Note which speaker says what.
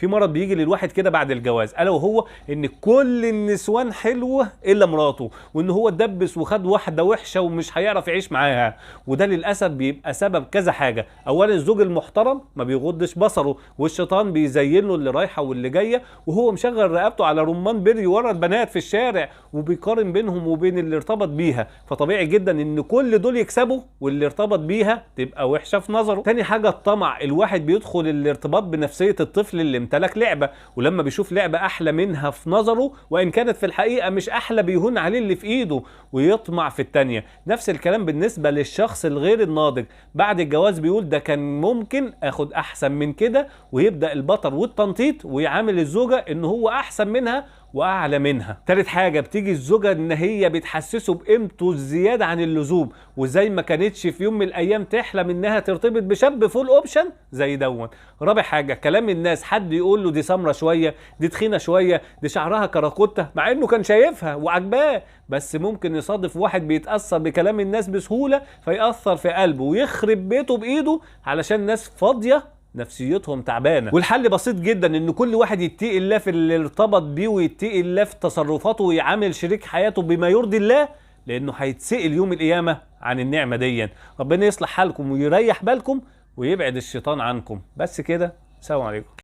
Speaker 1: في مرض بيجي للواحد كده بعد الجواز، الا وهو ان كل النسوان حلوه الا مراته، وان هو اتدبس وخد واحده وحشه ومش هيعرف يعيش معاها. وده للاسف بيبقى سبب كذا حاجه. اولا الزوج المحترم ما بيغضش بصره، والشيطان بيزين له اللي رايحه واللي جايه، وهو مشغل رقبته على رمان بري ورا البنات في الشارع، وبيقارن بينهم وبين اللي ارتبط بيها. فطبيعي جدا ان كل دول يكسبوا واللي ارتبط بيها تبقى وحشه في نظره. تاني حاجه الطمع. الواحد بيدخل الارتباط بنفسيه الطفل اللي امتلك لعبه، ولما بيشوف لعبه احلى منها في نظره وان كانت في الحقيقه مش احلى بيهون عليه اللي في ايده ويطمع في التانيه. نفس الكلام بالنسبه للشخص الغير الناضج، بعد الجواز بيقول ده كان ممكن اخد احسن من كده، ويبدا البطر والتنطيط ويعامل الزوجه ان هو احسن منها واعلى منها. تالت حاجه بتيجي الزوجه ان هي بتحسسه بقيمته الزياده عن اللزوم، وزي ما كانتش في يوم من الايام تحلم انها ترتبط بشاب فول اوبشن زي دون. رابع حاجه كلام الناس، حد يقول له دي سمره شويه، دي تخينه شويه، دي شعرها كراكوته، مع انه كان شايفها وعجباه، بس ممكن يصادف واحد بيتاثر بكلام الناس بسهوله فيأثر في قلبه ويخرب بيته بايده علشان ناس فاضيه نفسيتهم تعبانه. والحل بسيط جدا، ان كل واحد يتقي الله في اللي ارتبط بيه، ويتقي الله في تصرفاته، ويعامل شريك حياته بما يرضي الله، لانه هيتسأل يوم القيامه عن النعمه دي. ربنا يصلح حالكم ويريح بالكم ويبعد الشيطان عنكم. بس كده، سلام عليكم.